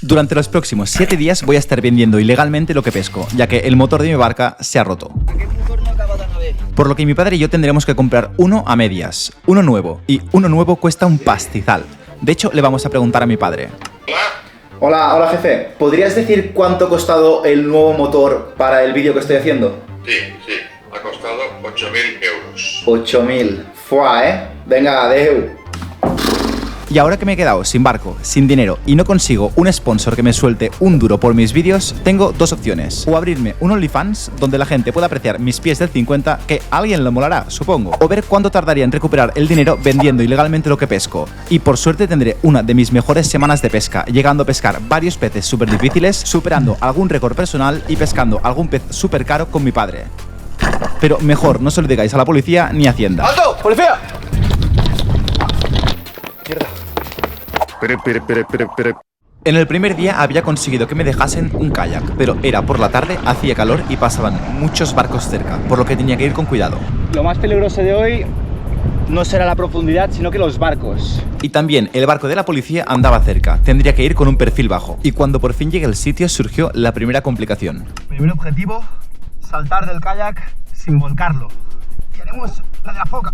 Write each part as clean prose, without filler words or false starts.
Durante los próximos 7 días voy a estar vendiendo ilegalmente lo que pesco, ya que el motor de mi barca se ha roto. Por lo que mi padre y yo tendremos que comprar uno a medias, uno nuevo, y uno nuevo cuesta un pastizal. De hecho, le vamos a preguntar a mi padre. Hola jefe, ¿podrías decir cuánto ha costado el nuevo motor para el vídeo que estoy haciendo? Sí, ha costado 8.000 euros. 8.000, fuá, venga, adeu. Y ahora que me he quedado sin barco, sin dinero y no consigo un sponsor que me suelte un duro por mis vídeos, tengo dos opciones. O abrirme un OnlyFans donde la gente pueda apreciar mis pies del 50, que a alguien le molará, supongo. O ver cuánto tardaría en recuperar el dinero vendiendo ilegalmente lo que pesco. Y por suerte tendré una de mis mejores semanas de pesca, llegando a pescar varios peces súper difíciles, superando algún récord personal y pescando algún pez súper caro con mi padre. Pero mejor no se lo digáis a la policía ni a Hacienda. ¡Alto! ¡Policía! En el primer día había conseguido que me dejasen un kayak, pero era por la tarde, hacía calor y pasaban muchos barcos cerca, por lo que tenía que ir con cuidado. Lo más peligroso de hoy no será la profundidad, sino que los barcos. Y también el barco de la policía andaba cerca, tendría que ir con un perfil bajo. Y cuando por fin llegué al sitio surgió la primera complicación. Primer objetivo, saltar del kayak sin volcarlo. Y haremos la de la foca.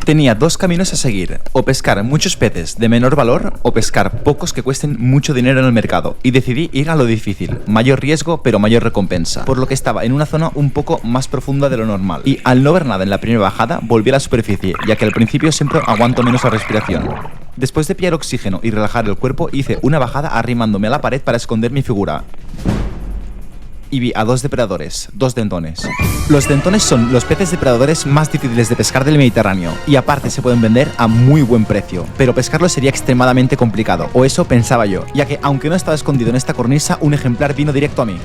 Tenía dos caminos a seguir, o pescar muchos peces de menor valor o pescar pocos que cuesten mucho dinero en el mercado, y decidí ir a lo difícil, mayor riesgo pero mayor recompensa, por lo que estaba en una zona un poco más profunda de lo normal, y al no ver nada en la primera bajada volví a la superficie, ya que al principio siempre aguanto menos la respiración. Después de pillar oxígeno y relajar el cuerpo hice una bajada arrimándome a la pared para esconder mi figura. Y vi a dos depredadores, dos dentones. Los dentones son los peces depredadores más difíciles de pescar del Mediterráneo y aparte se pueden vender a muy buen precio, pero pescarlos sería extremadamente complicado, o eso pensaba yo, ya que aunque no estaba escondido en esta cornisa, un ejemplar vino directo a mí.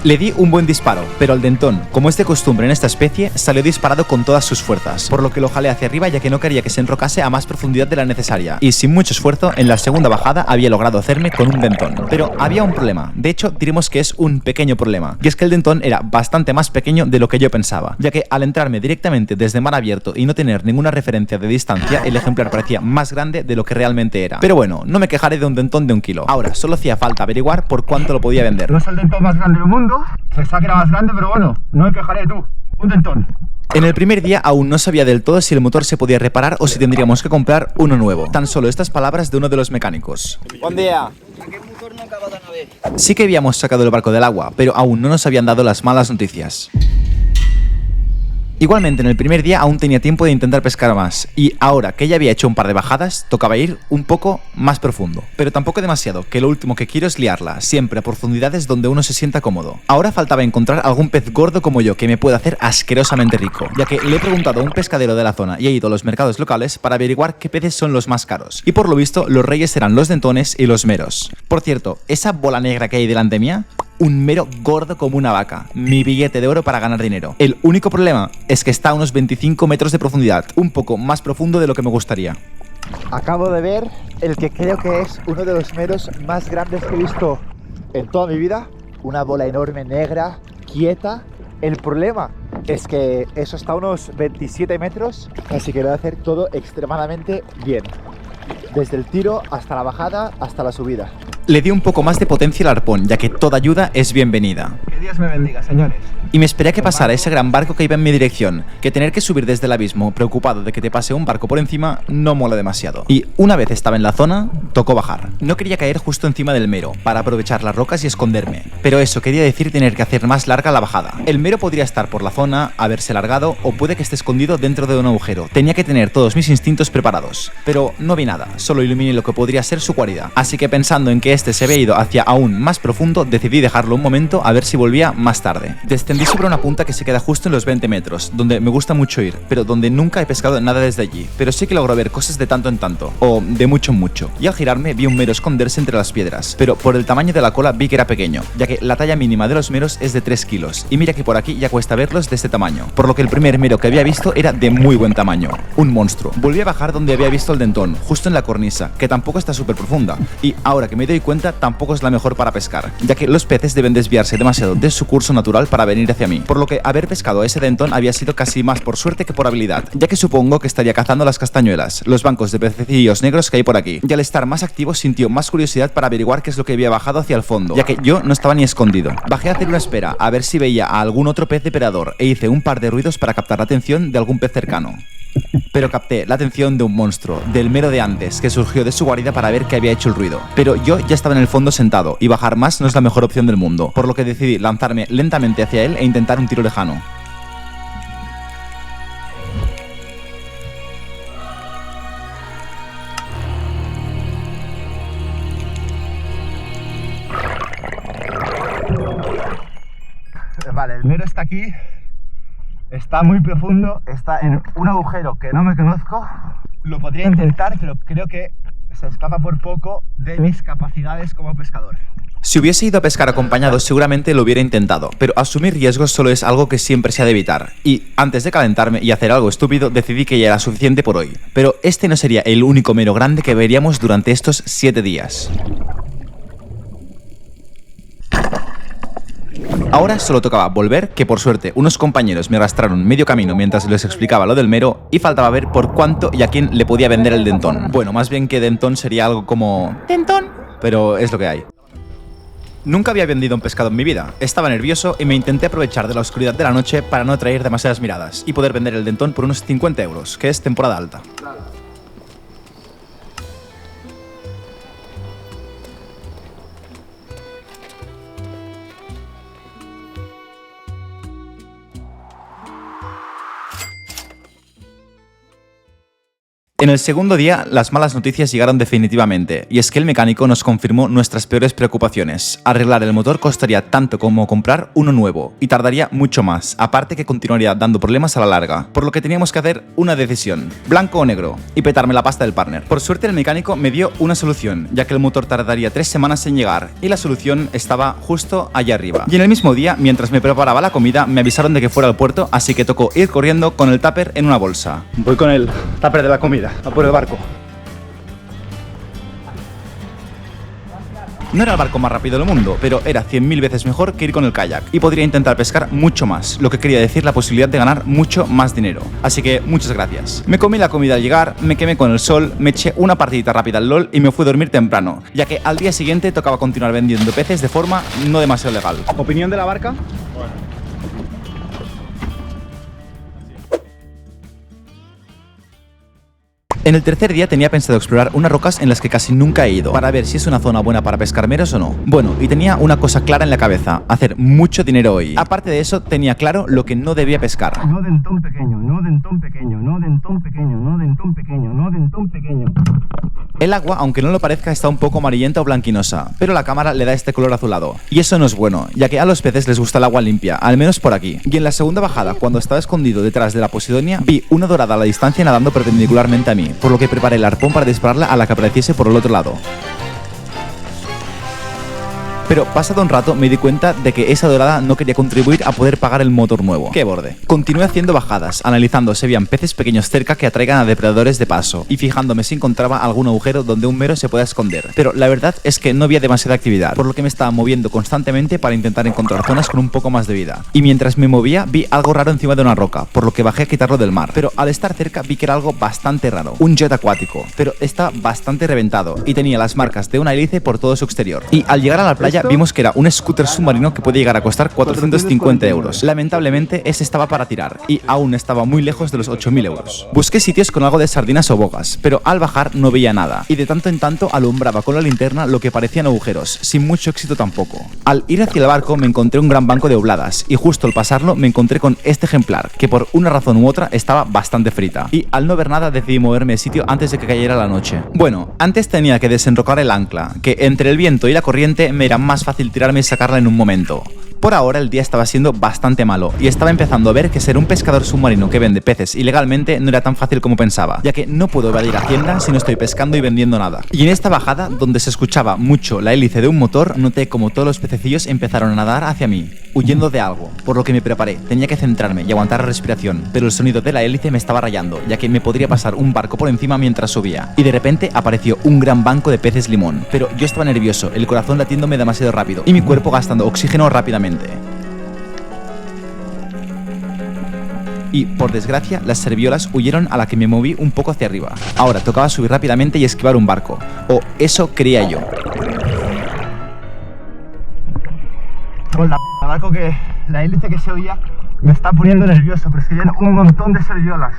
Le di un buen disparo, pero el dentón, como es de costumbre en esta especie, salió disparado con todas sus fuerzas, por lo que lo jalé hacia arriba ya que no quería que se enrocase a más profundidad de la necesaria, y sin mucho esfuerzo, en la segunda bajada había logrado hacerme con un dentón. Pero había un problema, de hecho diremos que es un pequeño problema, y es que el dentón era bastante más pequeño de lo que yo pensaba, ya que al entrarme directamente desde mar abierto y no tener ninguna referencia de distancia, el ejemplar parecía más grande de lo que realmente era. Pero bueno, no me quejaré de un dentón de 1 kilo. Ahora, solo hacía falta averiguar por cuánto lo podía vender. No es el dentón más grande del mundo. Pensaba que era más grande, pero bueno, no me quejaré tú. Un dentón. En el primer día aún no sabía del todo si el motor se podía reparar o si tendríamos que comprar uno nuevo. Tan solo estas palabras de uno de los mecánicos. Buen día. Sí que habíamos sacado el barco del agua, pero aún no nos habían dado las malas noticias. Igualmente, en el primer día aún tenía tiempo de intentar pescar más, y ahora que ya había hecho un par de bajadas, tocaba ir un poco más profundo. Pero tampoco demasiado, que lo último que quiero es liarla, siempre a profundidades donde uno se sienta cómodo. Ahora faltaba encontrar algún pez gordo como yo que me pueda hacer asquerosamente rico, ya que le he preguntado a un pescadero de la zona y he ido a los mercados locales para averiguar qué peces son los más caros. Y por lo visto, los reyes serán los dentones y los meros. Por cierto, esa bola negra que hay delante mía, un mero gordo como una vaca, mi billete de oro para ganar dinero. El único problema es que está a unos 25 metros de profundidad, un poco más profundo de lo que me gustaría. Acabo de ver el que creo que es uno de los meros más grandes que he visto en toda mi vida. Una bola enorme negra, quieta. El problema es que eso está a unos 27 metros, así que lo voy a hacer todo extremadamente bien. Desde el tiro hasta la bajada, hasta la subida. Le di un poco más de potencia al arpón, ya que toda ayuda es bienvenida. Que Dios me bendiga, señores. Y me esperé a que pasara ese gran barco que iba en mi dirección, que tener que subir desde el abismo, preocupado de que te pase un barco por encima, no mola demasiado. Y una vez estaba en la zona, tocó bajar. No quería caer justo encima del mero, para aprovechar las rocas y esconderme. Pero eso quería decir tener que hacer más larga la bajada. El mero podría estar por la zona, haberse largado, o puede que esté escondido dentro de un agujero. Tenía que tener todos mis instintos preparados. Pero no vi nada, solo iluminé lo que podría ser su guarida. Así que pensando en que este se había ido hacia aún más profundo, decidí dejarlo un momento a ver si volvía más tarde. Descendí sobre una punta que se queda justo en los 20 metros, donde me gusta mucho ir, pero donde nunca he pescado nada desde allí. Pero sí que logro ver cosas de tanto en tanto, o de mucho en mucho. Y al girarme vi un mero esconderse entre las piedras, pero por el tamaño de la cola vi que era pequeño, ya que la talla mínima de los meros es de 3 kilos, y mira que por aquí ya cuesta verlos de este tamaño, por lo que el primer mero que había visto era de muy buen tamaño, un monstruo. Volví a bajar donde había visto el dentón, justo en la cornisa, que tampoco está súper profunda, y ahora que me doy cuenta tampoco es la mejor para pescar, ya que los peces deben desviarse demasiado de su curso natural para venir hacia mí, por lo que haber pescado ese dentón había sido casi más por suerte que por habilidad, ya que supongo que estaría cazando las castañuelas, los bancos de pececillos negros que hay por aquí, y al estar más activo sintió más curiosidad para averiguar qué es lo que había bajado hacia el fondo, ya que yo no estaba ni escondido. Bajé a hacer una espera a ver si veía a algún otro pez depredador e hice un par de ruidos para captar la atención de algún pez cercano. Pero capté la atención de un monstruo, del mero de antes, que surgió de su guarida para ver qué había hecho el ruido. Pero yo ya estaba en el fondo sentado, y bajar más no es la mejor opción del mundo, por lo que decidí lanzarme lentamente hacia él e intentar un tiro lejano. Vale, el mero está aquí. Está muy profundo, está en un agujero que no me conozco. Lo podría intentar, pero creo que se escapa por poco de mis capacidades como pescador. Si hubiese ido a pescar acompañado seguramente lo hubiera intentado, pero asumir riesgos solo es algo que siempre se ha de evitar. Y antes de calentarme y hacer algo estúpido decidí que ya era suficiente por hoy. Pero este no sería el único mero grande que veríamos durante estos 7 días. Ahora solo tocaba volver, que por suerte unos compañeros me arrastraron medio camino mientras les explicaba lo del mero, y faltaba ver por cuánto y a quién le podía vender el dentón. Bueno, más bien que dentón sería algo como... ¿dentón? Pero es lo que hay. Nunca había vendido un pescado en mi vida, estaba nervioso y me intenté aprovechar de la oscuridad de la noche para no atraer demasiadas miradas y poder vender el dentón por unos 50 euros, que es temporada alta. En el segundo día, las malas noticias llegaron definitivamente, y es que el mecánico nos confirmó nuestras peores preocupaciones. Arreglar el motor costaría tanto como comprar uno nuevo, y tardaría mucho más, aparte que continuaría dando problemas a la larga, por lo que teníamos que hacer una decisión, blanco o negro, y petarme la pasta del partner. Por suerte el mecánico me dio una solución, ya que el motor tardaría 3 semanas en llegar, y la solución estaba justo allá arriba. Y en el mismo día, mientras me preparaba la comida, me avisaron de que fuera al puerto, así que tocó ir corriendo con el tupper en una bolsa. Voy con el tupper de la comida, a por el barco. No era el barco más rápido del mundo, pero era 100.000 veces mejor que ir con el kayak, y podría intentar pescar mucho más, lo que quería decir la posibilidad de ganar mucho más dinero. Así que muchas gracias. Me comí la comida al llegar, me quemé con el sol, me eché una partidita rápida al LOL y me fui a dormir temprano, ya que al día siguiente tocaba continuar vendiendo peces de forma no demasiado legal. ¿Opinión de la barca? En el tercer día tenía pensado explorar unas rocas en las que casi nunca he ido, para ver si es una zona buena para pescar meros o no. Bueno, y tenía una cosa clara en la cabeza, hacer mucho dinero hoy. Aparte de eso, tenía claro lo que no debía pescar. No dentón pequeño, no dentón pequeño, no dentón pequeño, no dentón pequeño, no dentón pequeño. El agua, aunque no lo parezca, está un poco amarillenta o blanquinosa, pero la cámara le da este color azulado. Y eso no es bueno, ya que a los peces les gusta el agua limpia, al menos por aquí. Y en la segunda bajada, cuando estaba escondido detrás de la Posidonia, vi una dorada a la distancia nadando perpendicularmente a mí, por lo que preparé el arpón para dispararla a la que apareciese por el otro lado. Pero pasado un rato me di cuenta de que esa dorada no quería contribuir a poder pagar el motor nuevo. ¡Qué borde! Continué haciendo bajadas, analizando si habían peces pequeños cerca que atraigan a depredadores de paso, y fijándome si encontraba algún agujero donde un mero se pueda esconder. Pero la verdad es que no había demasiada actividad, por lo que me estaba moviendo constantemente para intentar encontrar zonas con un poco más de vida. Y mientras me movía vi algo raro encima de una roca, por lo que bajé a quitarlo del mar. Pero al estar cerca vi que era algo bastante raro, un jet acuático, pero estaba bastante reventado y tenía las marcas de una hélice por todo su exterior. Y al llegar a la playa vimos que era un scooter submarino que puede llegar a costar 450 euros. Lamentablemente ese estaba para tirar y aún estaba muy lejos de los 8.000 euros. Busqué sitios con algo de sardinas o bogas, pero al bajar no veía nada y de tanto en tanto alumbraba con la linterna lo que parecían agujeros, sin mucho éxito tampoco. Al ir hacia el barco me encontré un gran banco de obladas y justo al pasarlo me encontré con este ejemplar que por una razón u otra estaba bastante frita y al no ver nada decidí moverme de sitio antes de que cayera la noche. Bueno, antes tenía que desenrocar el ancla, que entre el viento y la corriente me era más fácil tirarme y sacarla en un momento. Por ahora el día estaba siendo bastante malo y estaba empezando a ver que ser un pescador submarino que vende peces ilegalmente no era tan fácil como pensaba, ya que no puedo evadir Hacienda si no estoy pescando y vendiendo nada. Y en esta bajada, donde se escuchaba mucho la hélice de un motor, noté como todos los pececillos empezaron a nadar hacia mí, huyendo de algo, por lo que me preparé. Tenía que centrarme y aguantar la respiración, pero el sonido de la hélice me estaba rayando, ya que me podría pasar un barco por encima mientras subía. Y de repente apareció un gran banco de peces limón, pero yo estaba nervioso, el corazón latiéndome demasiado rápido y mi cuerpo gastando oxígeno rápidamente. y, por desgracia, las serviolas huyeron a la que me moví un poco hacia arriba. Ahora tocaba subir rápidamente y esquivar un barco, o eso creía yo. Con la barco que la hélice que se oía me está poniendo nervioso, pero es que vienen un montón de serviolas.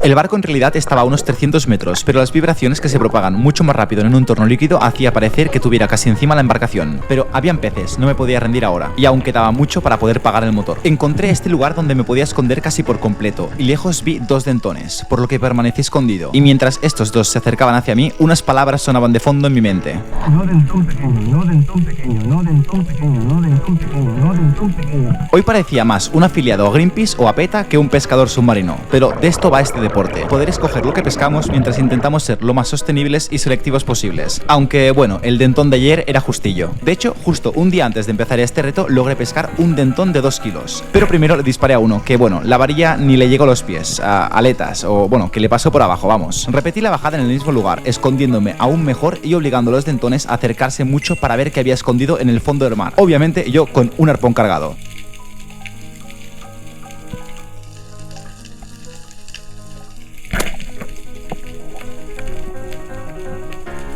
El barco en realidad estaba a unos 300 metros, pero las vibraciones que se propagan mucho más rápido en un entorno líquido hacía parecer que tuviera casi encima la embarcación. Pero habían peces, no me podía rendir ahora, y aún quedaba mucho para poder pagar el motor. Encontré este lugar donde me podía esconder casi por completo, y lejos vi dos dentones, por lo que permanecí escondido. Y mientras estos dos se acercaban hacia mí, unas palabras sonaban de fondo en mi mente. No dentón pequeño, no dentón pequeño, no dentón pequeño, no dentón pequeño, no dentón pequeño. Hoy parecía más un afiliado a Greenpeace o a PETA que un pescador submarino, pero de esto va este deporte. Poder escoger lo que pescamos mientras intentamos ser lo más sostenibles y selectivos posibles. Aunque, bueno, el dentón de ayer era justillo. De hecho, justo un día antes de empezar este reto, logré pescar un dentón de 2 kilos. Pero primero le disparé a uno, que bueno, la varilla ni le llegó a los pies, a aletas, o bueno, que le pasó por abajo, vamos. Repetí la bajada en el mismo lugar, escondiéndome aún mejor y obligando a los dentones a acercarse mucho para ver qué había escondido en el fondo del mar. Obviamente yo con un arpón cargado.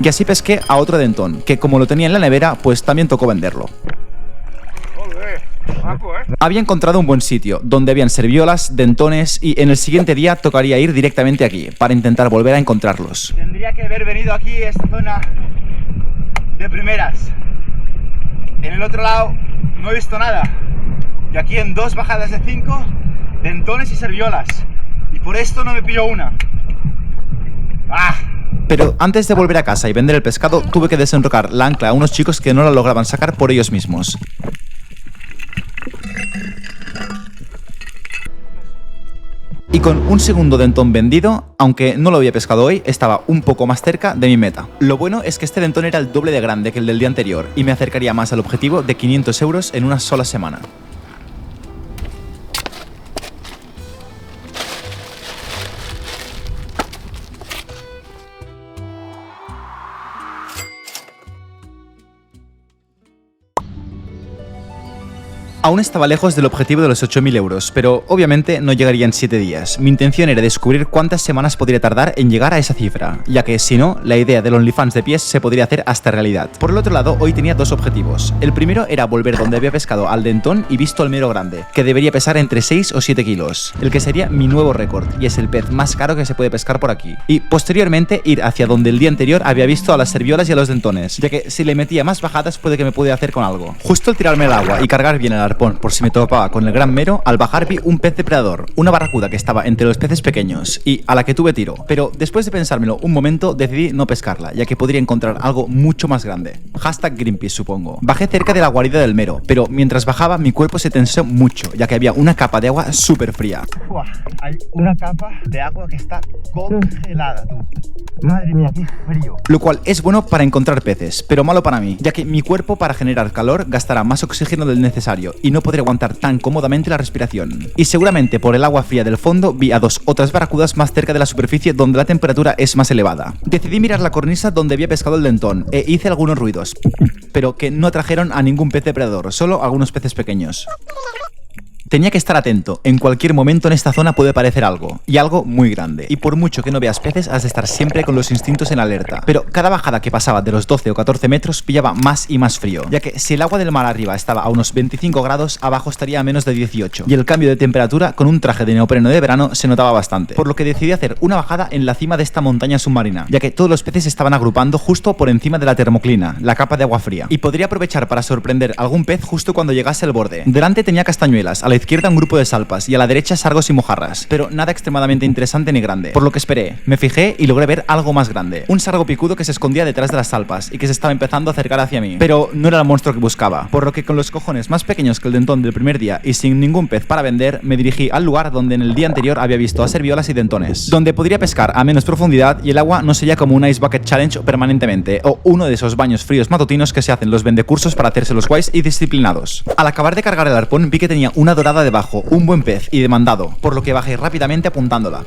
Y así pesqué a otro dentón, que como lo tenía en la nevera, pues también tocó venderlo. Había encontrado un buen sitio, donde habían serviolas, dentones, y en el siguiente día tocaría ir directamente aquí, para intentar volver a encontrarlos. Tendría que haber venido aquí a esta zona de primeras. En el otro lado no he visto nada. Y aquí en 2 bajadas de 5, dentones y serviolas. Y por esto no me pillo una. ¡Ah! Pero antes de volver a casa y vender el pescado, tuve que desenrocar la ancla a unos chicos que no la lograban sacar por ellos mismos. Y con un segundo dentón vendido, aunque no lo había pescado hoy, estaba un poco más cerca de mi meta. Lo bueno es que este dentón era el doble de grande que el del día anterior y me acercaría más al objetivo de 500 euros en una sola semana. Aún estaba lejos del objetivo de los 8.000 euros, pero obviamente no llegaría en 7 días. Mi intención era descubrir cuántas semanas podría tardar en llegar a esa cifra, ya que si no, la idea del OnlyFans de pies se podría hacer hasta realidad. Por el otro lado, hoy tenía 2 objetivos. El primero era volver donde había pescado al dentón y visto al mero grande, que debería pesar entre 6 o 7 kilos, el que sería mi nuevo récord, y es el pez más caro que se puede pescar por aquí. Y posteriormente ir hacia donde el día anterior había visto a las serviolas y a los dentones, ya que si le metía más bajadas puede que me pudiera hacer con algo. Justo al tirarme al agua y cargar bien el arpón por si me topaba con el gran mero, al bajar vi un pez depredador, una barracuda que estaba entre los peces pequeños y a la que tuve tiro, pero después de pensármelo un momento decidí no pescarla, ya que podría encontrar algo mucho más grande. #Greenpeace supongo. Bajé cerca de la guarida del mero, pero mientras bajaba mi cuerpo se tensó mucho, ya que había una capa de agua súper fría. Hay una capa de agua que está congelada, tú. Madre mía, qué frío. Lo cual es bueno para encontrar peces, pero malo para mí, ya que mi cuerpo para generar calor gastará más oxígeno del necesario y no podré aguantar tan cómodamente la respiración. Y seguramente por el agua fría del fondo vi a 2 otras barracudas más cerca de la superficie donde la temperatura es más elevada. Decidí mirar la cornisa donde había pescado el dentón e hice algunos ruidos, pero que no atrajeron a ningún pez depredador, solo algunos peces pequeños. Tenía que estar atento, en cualquier momento en esta zona puede aparecer algo, y algo muy grande, y por mucho que no veas peces has de estar siempre con los instintos en alerta. Pero cada bajada que pasaba de los 12 o 14 metros pillaba más y más frío, ya que si el agua del mar arriba estaba a unos 25 grados, abajo estaría a menos de 18, y el cambio de temperatura con un traje de neopreno de verano se notaba bastante, por lo que decidí hacer una bajada en la cima de esta montaña submarina, ya que todos los peces estaban agrupando justo por encima de la termoclina, la capa de agua fría, y podría aprovechar para sorprender algún pez justo cuando llegase al borde. Delante tenía castañuelas, a la izquierda un grupo de salpas y a la derecha sargos y mojarras, pero nada extremadamente interesante ni grande, por lo que esperé, me fijé y logré ver algo más grande, un sargo picudo que se escondía detrás de las salpas y que se estaba empezando a acercar hacia mí, pero no era el monstruo que buscaba, por lo que con los cojones más pequeños que el dentón del primer día y sin ningún pez para vender, me dirigí al lugar donde en el día anterior había visto a serviolas y dentones, donde podría pescar a menos profundidad y el agua no sería como un Ice Bucket Challenge permanentemente, o uno de esos baños fríos matutinos que se hacen los vendecursos para hacerse los guays y disciplinados. Al acabar de cargar el arpón vi que tenía una dorada debajo, un buen pez y demandado, por lo que bajé rápidamente apuntándola.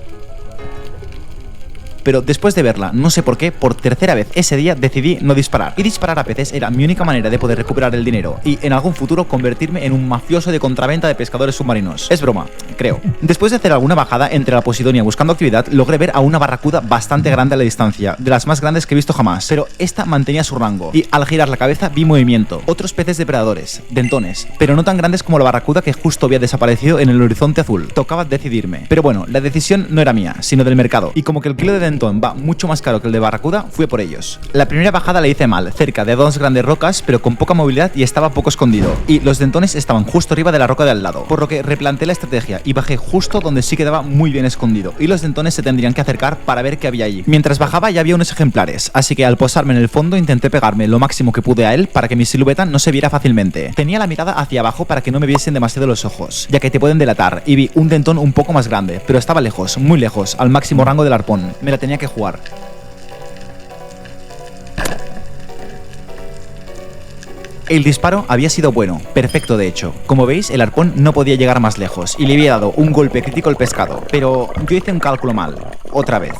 pero después de verla, no sé por qué, por tercera vez ese día decidí no disparar. Y disparar a peces era mi única manera de poder recuperar el dinero y en algún futuro convertirme en un mafioso de contraventa de pescadores submarinos. Es broma, creo. Después de hacer alguna bajada entre la Posidonia buscando actividad, logré ver a una barracuda bastante grande a la distancia, de las más grandes que he visto jamás, pero esta mantenía su rango y al girar la cabeza vi movimiento. Otros peces depredadores, dentones, pero no tan grandes como la barracuda que justo había desaparecido en el horizonte azul. Tocaba decidirme. Pero bueno, la decisión no era mía, sino del mercado. Y como que el kilo de dentón va mucho más caro que el de barracuda, fui por ellos. La primera bajada la hice mal, cerca de dos grandes rocas, pero con poca movilidad y estaba poco escondido. Y los dentones estaban justo arriba de la roca de al lado, por lo que replanteé la estrategia y bajé justo donde sí quedaba muy bien escondido. Y los dentones se tendrían que acercar para ver qué había allí. Mientras bajaba ya había unos ejemplares, así que al posarme en el fondo intenté pegarme lo máximo que pude a él para que mi silueta no se viera fácilmente. Tenía la mirada hacia abajo para que no me viesen demasiado los ojos, ya que te pueden delatar, y vi un dentón un poco más grande, pero estaba lejos, muy lejos, al máximo rango del arpón. Me la tenía que jugar. El disparo había sido bueno, perfecto de hecho. Como veis, el arpón no podía llegar más lejos y le había dado un golpe crítico al pescado, pero yo hice un cálculo mal, otra vez.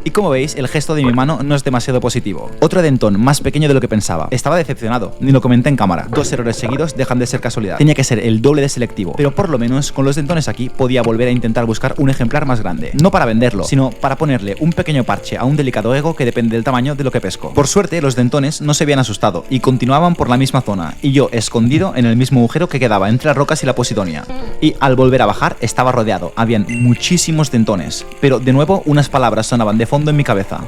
Y como veis, el gesto de mi mano no es demasiado positivo. Otro dentón más pequeño de lo que pensaba. Estaba decepcionado, ni lo comenté en cámara. 2 errores seguidos dejan de ser casualidad. Tenía que ser el doble de selectivo, pero por lo menos con los dentones aquí podía volver a intentar buscar un ejemplar más grande. No para venderlo, sino para ponerle un pequeño parche a un delicado ego que depende del tamaño de lo que pesco. Por suerte, los dentones no se habían asustado y continuaban por la misma zona, y yo escondido en el mismo agujero que quedaba entre las rocas y la Posidonia. Y al volver a bajar estaba rodeado, habían muchísimos dentones, pero de nuevo unas palabras sonaban de fondo en mi cabeza.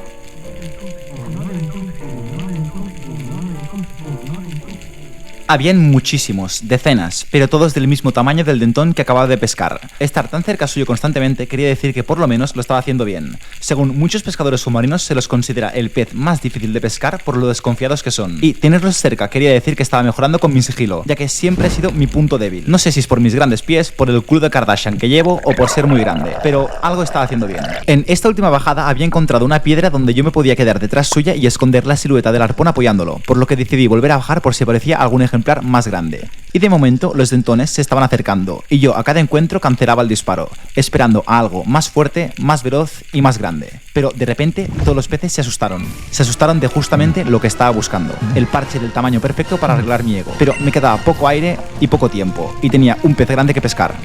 Habían muchísimos, decenas, pero todos del mismo tamaño del dentón que acababa de pescar. Estar tan cerca suyo constantemente quería decir que por lo menos lo estaba haciendo bien. Según muchos pescadores submarinos se los considera el pez más difícil de pescar por lo desconfiados que son. Y tenerlos cerca quería decir que estaba mejorando con mi sigilo, ya que siempre ha sido mi punto débil. No sé si es por mis grandes pies, por el culo de Kardashian que llevo o por ser muy grande, pero algo estaba haciendo bien. En esta última bajada había encontrado una piedra donde yo me podía quedar detrás suya y esconder la silueta del arpón apoyándolo, por lo que decidí volver a bajar por si aparecía algún ejemplar más grande. Y de momento los dentones se estaban acercando y yo a cada encuentro cancelaba el disparo, esperando a algo más fuerte, más veloz y más grande. Pero de repente todos los peces se asustaron. Se asustaron de justamente lo que estaba buscando, el parche del tamaño perfecto para arreglar mi ego. Pero me quedaba poco aire y poco tiempo y tenía un pez grande que pescar.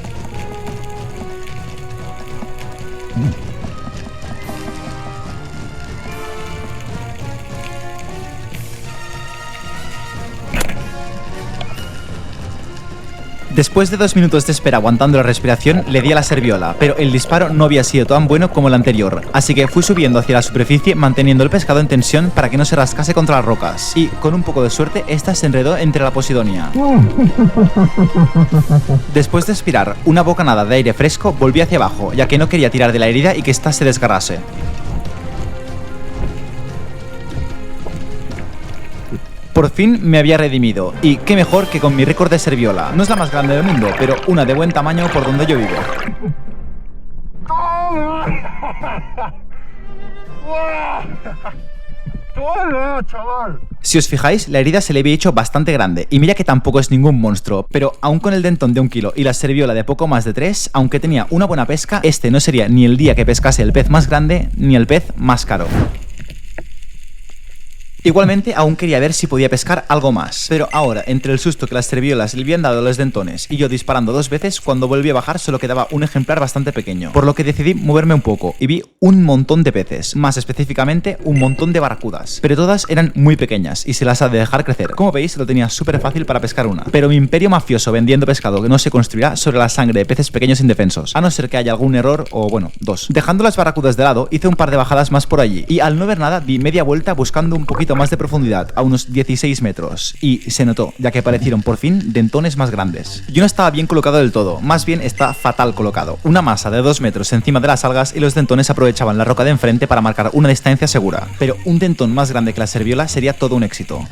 Después de 2 minutos de espera aguantando la respiración, le di a la serviola, pero el disparo no había sido tan bueno como el anterior, así que fui subiendo hacia la superficie manteniendo el pescado en tensión para que no se rascase contra las rocas, y con un poco de suerte, esta se enredó entre la Posidonia. Después de expirar una bocanada de aire fresco, volví hacia abajo, ya que no quería tirar de la herida y que ésta se desgarrase. Por fin me había redimido, y qué mejor que con mi récord de serviola. No es la más grande del mundo, pero una de buen tamaño por donde yo vivo. Si os fijáis, la herida se le había hecho bastante grande, y mira que tampoco es ningún monstruo, pero aún con el dentón de 1 kilo y la serviola de poco más de 3, aunque tenía una buena pesca, este no sería ni el día que pescase el pez más grande, ni el pez más caro. Igualmente, aún quería ver si podía pescar algo más, pero ahora, entre el susto que las serviolas le habían dado a los dentones y yo disparando 2 veces, cuando volví a bajar solo quedaba un ejemplar bastante pequeño, por lo que decidí moverme un poco y vi un montón de peces, más específicamente un montón de barracudas, pero todas eran muy pequeñas y se las ha de dejar crecer. Como veis, lo tenía súper fácil para pescar una, pero mi imperio mafioso vendiendo pescado que no se construirá sobre la sangre de peces pequeños indefensos, a no ser que haya algún error o, bueno, 2. Dejando las barracudas de lado, hice un par de bajadas más por allí y al no ver nada di media vuelta buscando un poquito más de profundidad, a unos 16 metros, y se notó, ya que aparecieron por fin dentones más grandes. Yo no estaba bien colocado del todo, más bien está fatal colocado. Una masa de 2 metros encima de las algas y los dentones aprovechaban la roca de enfrente para marcar una distancia segura, pero un dentón más grande que la serviola sería todo un éxito.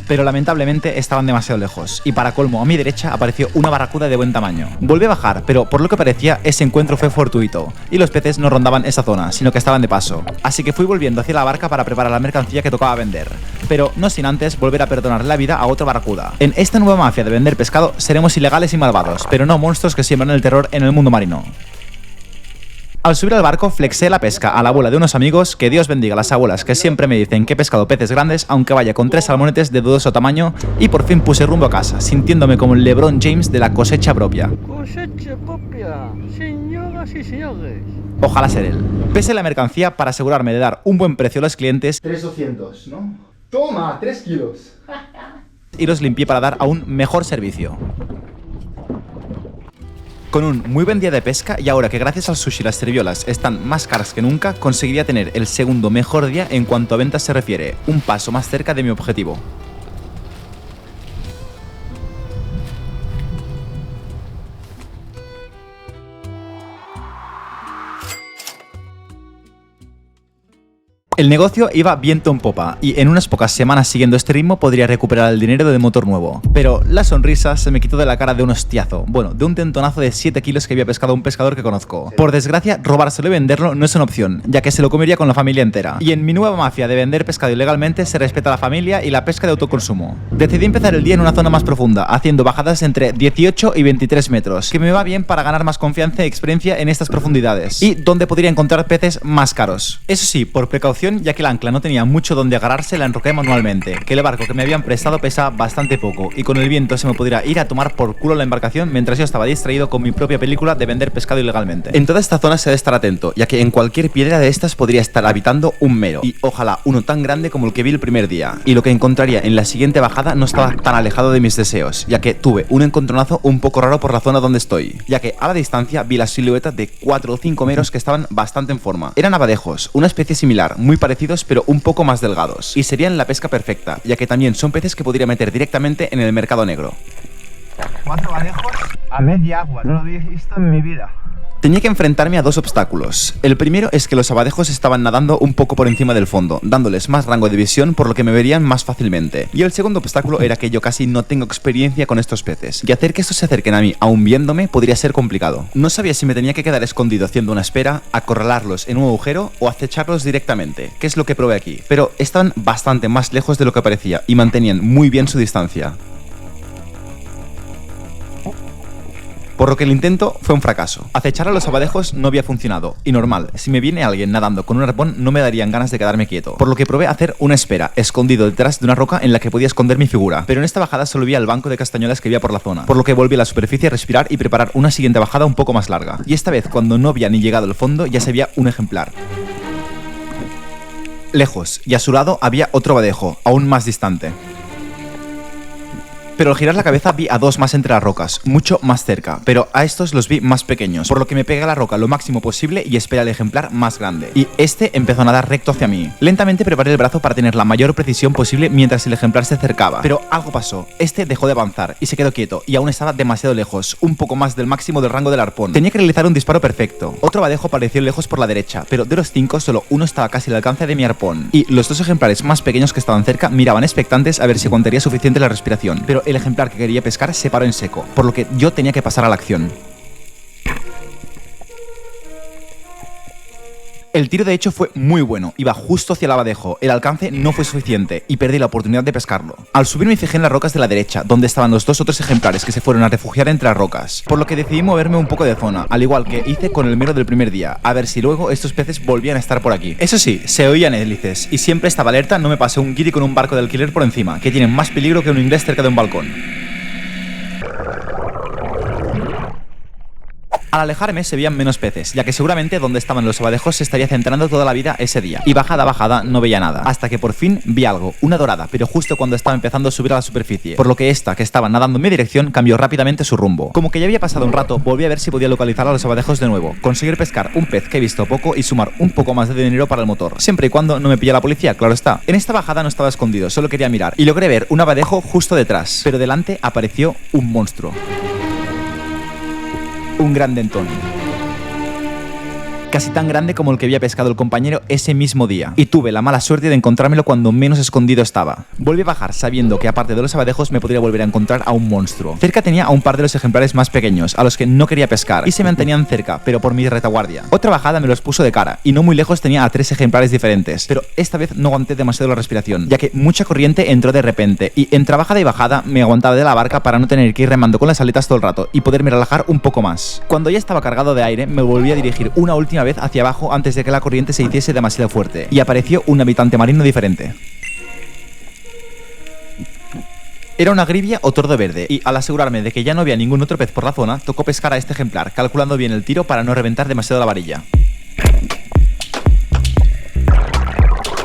Pero lamentablemente estaban demasiado lejos, y para colmo a mi derecha apareció una barracuda de buen tamaño. Volví a bajar, pero por lo que parecía ese encuentro fue fortuito, y los peces no rondaban esa zona, sino que estaban de paso. Así que fui volviendo hacia la barca para preparar la mercancía que tocaba vender, pero no sin antes volver a perdonar la vida a otra barracuda. En esta nueva mafia de vender pescado seremos ilegales y malvados, pero no monstruos que siembran el terror en el mundo marino. Al subir al barco flexé la pesca a la abuela de unos amigos, que Dios bendiga a las abuelas que siempre me dicen que he pescado peces grandes, aunque vaya con 3 salmonetes de dudoso tamaño, y por fin puse rumbo a casa, sintiéndome como el LeBron James de la cosecha propia. Cosecha propia, señoras y señores. Ojalá ser él. Pesé la mercancía para asegurarme de dar un buen precio a los clientes 3,200, ¿no? Toma, 3 kilos. y los limpié para dar aún mejor servicio. Con un muy buen día de pesca y ahora que gracias al sushi las cerviolas están más caras que nunca, conseguiría tener el segundo mejor día en cuanto a ventas se refiere, un paso más cerca de mi objetivo. El negocio iba viento en popa y en unas pocas semanas siguiendo este ritmo podría recuperar el dinero de motor nuevo. Pero la sonrisa se me quitó de la cara de un hostiazo, bueno, de un tentonazo de 7 kilos que había pescado un pescador que conozco. Por desgracia, robárselo y venderlo no es una opción, ya que se lo comería con la familia entera. Y en mi nueva mafia de vender pescado ilegalmente se respeta la familia y la pesca de autoconsumo. Decidí empezar el día en una zona más profunda, haciendo bajadas entre 18 y 23 metros, que me va bien para ganar más confianza y experiencia en estas profundidades, y donde podría encontrar peces más caros. Eso sí, por precaución, ya que el ancla no tenía mucho donde agarrarse, la enroqué manualmente, que el barco que me habían prestado pesaba bastante poco y con el viento se me podría ir a tomar por culo la embarcación mientras yo estaba distraído con mi propia película de vender pescado ilegalmente. En toda esta zona se debe estar atento, ya que en cualquier piedra de estas podría estar habitando un mero, y ojalá uno tan grande como el que vi el primer día, y lo que encontraría en la siguiente bajada no estaba tan alejado de mis deseos, ya que tuve un encontronazo un poco raro por la zona donde estoy, ya que a la distancia vi la silueta de 4 o 5 meros que estaban bastante en forma. Eran abadejos, una especie similar, muy parecidos pero un poco más delgados, y serían la pesca perfecta, ya que también son peces que podría meter directamente en el mercado negro. 4 abadejos a media agua, no lo había visto en mi vida. Tenía que enfrentarme a 2 obstáculos. El primero es que los abadejos estaban nadando un poco por encima del fondo, dándoles más rango de visión por lo que me verían más fácilmente. Y el segundo obstáculo era que yo casi no tengo experiencia con estos peces, y hacer que estos se acerquen a mí aún viéndome podría ser complicado. No sabía si me tenía que quedar escondido haciendo una espera, acorralarlos en un agujero o acecharlos directamente, que es lo que probé aquí. Pero estaban bastante más lejos de lo que parecía y mantenían muy bien su distancia. Por lo que el intento fue un fracaso. Acechar a los abadejos no había funcionado, y normal, si me viene alguien nadando con un arpón no me darían ganas de quedarme quieto, por lo que probé hacer una espera, escondido detrás de una roca en la que podía esconder mi figura, pero en esta bajada solo vi al banco de castañuelas que había por la zona, por lo que volví a la superficie a respirar y preparar una siguiente bajada un poco más larga, y esta vez cuando no había ni llegado al fondo ya se veía un ejemplar. Lejos, y a su lado había otro abadejo, aún más distante. Pero al girar la cabeza vi a 2 más entre las rocas, mucho más cerca, pero a estos los vi más pequeños, por lo que me pegué a la roca lo máximo posible y esperé al ejemplar más grande. Y este empezó a nadar recto hacia mí. Lentamente preparé el brazo para tener la mayor precisión posible mientras el ejemplar se acercaba, pero algo pasó. Este dejó de avanzar y se quedó quieto, y aún estaba demasiado lejos, un poco más del máximo del rango del arpón. Tenía que realizar un disparo perfecto. Otro abadejo pareció lejos por la derecha, pero de los 5 solo uno estaba casi al alcance de mi arpón, y los 2 ejemplares más pequeños que estaban cerca miraban expectantes a ver si aguantaría suficiente la respiración, pero el ejemplar que quería pescar se paró en seco, por lo que yo tenía que pasar a la acción. El tiro de hecho fue muy bueno, iba justo hacia el abadejo, el alcance no fue suficiente y perdí la oportunidad de pescarlo. Al subir me fijé en las rocas de la derecha, donde estaban los 2 otros ejemplares que se fueron a refugiar entre las rocas, por lo que decidí moverme un poco de zona, al igual que hice con el mero del primer día, a ver si luego estos peces volvían a estar por aquí. Eso sí, se oían hélices, y siempre estaba alerta no me pasé un guiri con un barco de alquiler por encima, que tienen más peligro que un inglés cerca de un balcón. Al alejarme se veían menos peces, ya que seguramente donde estaban los abadejos se estaría centrando toda la vida ese día, y bajada a bajada no veía nada, hasta que por fin vi algo, una dorada, pero justo cuando estaba empezando a subir a la superficie, por lo que esta, que estaba nadando en mi dirección, cambió rápidamente su rumbo. Como que ya había pasado un rato, volví a ver si podía localizar a los abadejos de nuevo, conseguir pescar un pez que he visto poco y sumar un poco más de dinero para el motor, siempre y cuando no me pilla la policía, claro está. En esta bajada no estaba escondido, solo quería mirar, y logré ver un abadejo justo detrás, pero delante apareció un monstruo. Un gran dentón. Casi tan grande como el que había pescado el compañero ese mismo día, y tuve la mala suerte de encontrármelo cuando menos escondido estaba. Volví a bajar sabiendo que aparte de los abadejos me podría volver a encontrar a un monstruo. Cerca tenía a un par de los ejemplares más pequeños, a los que no quería pescar, y se mantenían cerca, pero por mi retaguardia. Otra bajada me los puso de cara, y no muy lejos tenía a 3 ejemplares diferentes, pero esta vez no aguanté demasiado la respiración, ya que mucha corriente entró de repente, y entre bajada y bajada me aguantaba de la barca para no tener que ir remando con las aletas todo el rato, y poderme relajar un poco más. Cuando ya estaba cargado de aire, me volví a dirigir una última vez hacia abajo antes de que la corriente se hiciese demasiado fuerte, y apareció un habitante marino diferente. Era una grivia o tordo verde, y al asegurarme de que ya no había ningún otro pez por la zona, tocó pescar a este ejemplar, calculando bien el tiro para no reventar demasiado la varilla.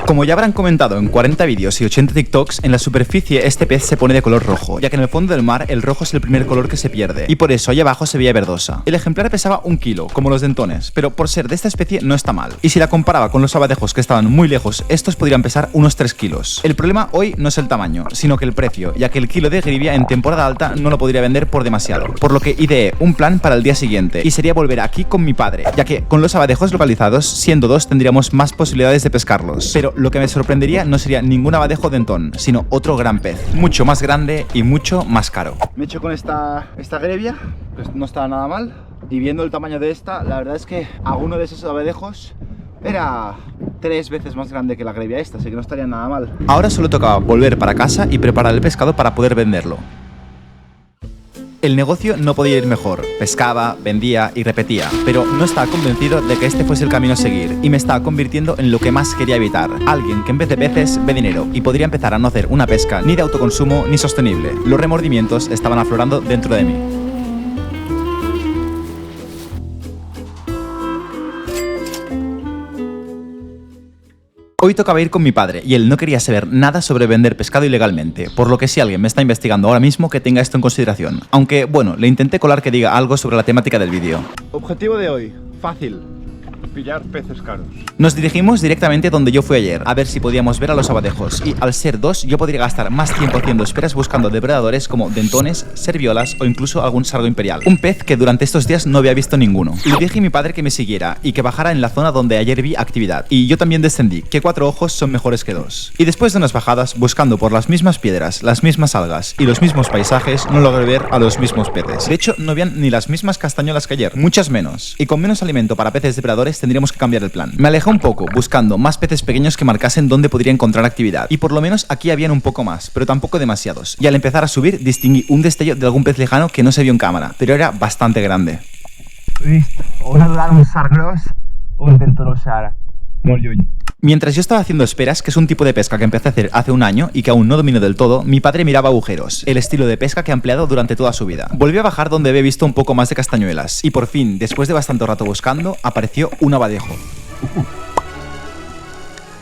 Como ya habrán comentado en 40 vídeos y 80 TikToks, en la superficie este pez se pone de color rojo, ya que en el fondo del mar el rojo es el primer color que se pierde, y por eso allá abajo se veía verdosa. El ejemplar pesaba 1 kilo, como los dentones, pero por ser de esta especie no está mal. Y si la comparaba con los abadejos que estaban muy lejos, estos podrían pesar unos 3 kilos. El problema hoy no es el tamaño, sino que el precio, ya que el kilo de grivia en temporada alta no lo podría vender por demasiado, por lo que ideé un plan para el día siguiente, y sería volver aquí con mi padre, ya que con los abadejos localizados, siendo 2 tendríamos más posibilidades de pescarlos. Pero lo que me sorprendería no sería ningún abadejo dentón, sino otro gran pez, mucho más grande y mucho más caro. Me he hecho con esta grevia, pues no estaba nada mal. Y viendo el tamaño de esta, la verdad es que alguno de esos abadejos era 3 veces más grande que la grevia esta, así que no estaría nada mal. Ahora solo tocaba volver para casa y preparar el pescado para poder venderlo. El negocio no podía ir mejor, pescaba, vendía y repetía, pero no estaba convencido de que este fuese el camino a seguir, y me estaba convirtiendo en lo que más quería evitar, alguien que en vez de peces ve dinero, y podría empezar a no hacer una pesca ni de autoconsumo ni sostenible. Los remordimientos estaban aflorando dentro de mí. Hoy tocaba ir con mi padre y él no quería saber nada sobre vender pescado ilegalmente, por lo que si alguien me está investigando ahora mismo que tenga esto en consideración. Aunque, bueno, le intenté colar que diga algo sobre la temática del vídeo. Objetivo de hoy, fácil. Pillar peces caros. Nos dirigimos directamente donde yo fui ayer, a ver si podíamos ver a los abadejos, y al ser 2 yo podría gastar más tiempo haciendo esperas buscando depredadores como dentones, serviolas o incluso algún sargo imperial. Un pez que durante estos días no había visto ninguno. Le dije a mi padre que me siguiera y que bajara en la zona donde ayer vi actividad, y yo también descendí, que 4 ojos son mejores que 2. Y después de unas bajadas, buscando por las mismas piedras, las mismas algas y los mismos paisajes, no logré ver a los mismos peces. De hecho, no habían ni las mismas castañuelas que ayer, muchas menos. Y con menos alimento para peces depredadores tendríamos que cambiar el plan. Me alejé un poco, buscando más peces pequeños que marcasen dónde podría encontrar actividad, y por lo menos aquí habían un poco más, pero tampoco demasiados. Y al empezar a subir, distinguí un destello de algún pez lejano que no se vio en cámara, pero era bastante grande. Listo, una durada un sargros, un dentorosara. Molt lluny. Mientras yo estaba haciendo esperas, que es un tipo de pesca que empecé a hacer hace un año y que aún no domino del todo, mi padre miraba agujeros, el estilo de pesca que ha empleado durante toda su vida. Volví a bajar donde había visto un poco más de castañuelas, y por fin, después de bastante rato buscando, apareció un abadejo.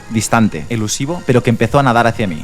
Distante, elusivo, pero que empezó a nadar hacia mí.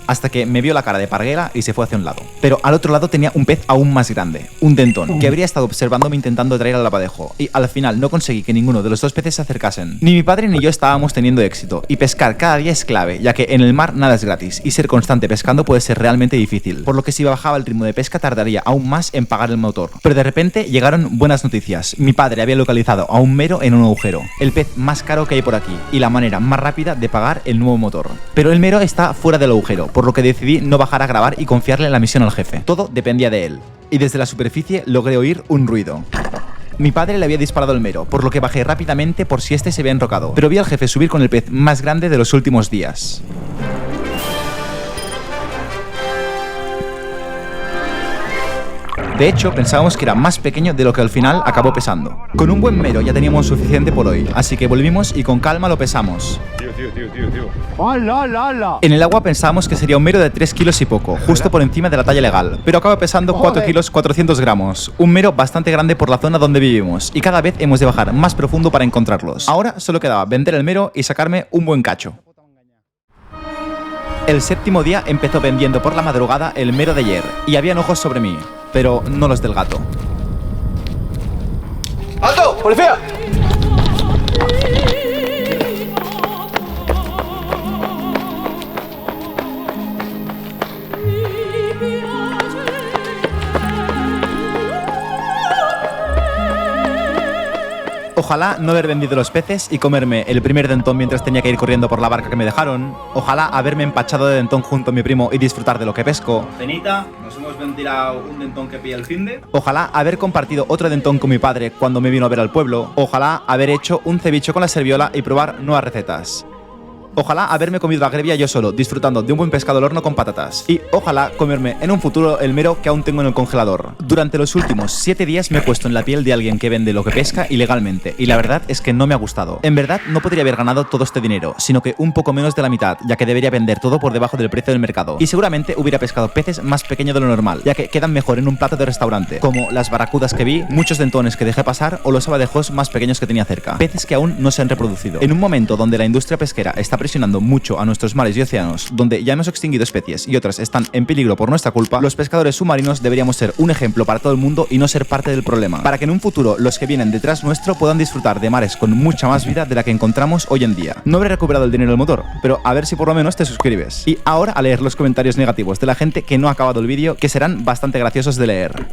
Hasta que me vio la cara de parguela y se fue hacia un lado. Pero al otro lado tenía un pez aún más grande, un dentón, que habría estado observándome intentando traer al abadejo, y al final no conseguí que ninguno de los 2 peces se acercasen. Ni mi padre ni yo estábamos teniendo éxito, y pescar cada día es clave, ya que en el mar nada es gratis, y ser constante pescando puede ser realmente difícil, por lo que si bajaba el ritmo de pesca tardaría aún más en pagar el motor. Pero de repente llegaron buenas noticias. Mi padre había localizado a un mero en un agujero, el pez más caro que hay por aquí, y la manera más rápida de pagar el nuevo motor. Pero el mero está fuera del agujero, por lo que decidí no bajar a grabar y confiarle la misión al jefe. Todo dependía de él. Y desde la superficie logré oír un ruido. Mi padre le había disparado el mero, por lo que bajé rápidamente por si este se había enrocado, pero vi al jefe subir con el pez más grande de los últimos días. De hecho, pensábamos que era más pequeño de lo que al final acabó pesando. Con un buen mero ya teníamos suficiente por hoy, así que volvimos y con calma lo pesamos. Tío. ¡Hala, hala, hala! En el agua pensábamos que sería un mero de 3 kilos y poco, justo por encima de la talla legal, pero acaba pesando 4 kilos 400 gramos, un mero bastante grande por la zona donde vivimos, y cada vez hemos de bajar más profundo para encontrarlos. Ahora solo quedaba vender el mero y sacarme un buen cacho. El 7º día empezó vendiendo por la madrugada el mero de ayer, y habían ojos sobre mí, pero no los del gato. ¡Alto! ¡Policía! Ojalá no haber vendido los peces y comerme el primer dentón mientras tenía que ir corriendo por la barca que me dejaron. Ojalá haberme empachado de dentón junto a mi primo y disfrutar de lo que pesco. Cenita, nos hemos ventilado un dentón que pilla el finde. Ojalá haber compartido otro dentón con mi padre cuando me vino a ver al pueblo. Ojalá haber hecho un ceviche con la serviola y probar nuevas recetas. Ojalá haberme comido la grevia yo solo, disfrutando de un buen pescado al horno con patatas. Y ojalá comerme en un futuro el mero que aún tengo en el congelador. Durante los últimos 7 días me he puesto en la piel de alguien que vende lo que pesca ilegalmente, y la verdad es que no me ha gustado. En verdad no podría haber ganado todo este dinero, sino que un poco menos de la mitad, ya que debería vender todo por debajo del precio del mercado. Y seguramente hubiera pescado peces más pequeños de lo normal, ya que quedan mejor en un plato de restaurante, como las barracudas que vi, muchos dentones que dejé pasar o los abadejos más pequeños que tenía cerca. Peces que aún no se han reproducido. En un momento donde la industria pesquera está presionando mucho a nuestros mares y océanos, donde ya hemos extinguido especies y otras están en peligro por nuestra culpa, los pescadores submarinos deberíamos ser un ejemplo para todo el mundo y no ser parte del problema, para que en un futuro los que vienen detrás nuestro puedan disfrutar de mares con mucha más vida de la que encontramos hoy en día. No habré recuperado el dinero del motor, pero a ver si por lo menos te suscribes. Y ahora a leer los comentarios negativos de la gente que no ha acabado el vídeo, que serán bastante graciosos de leer.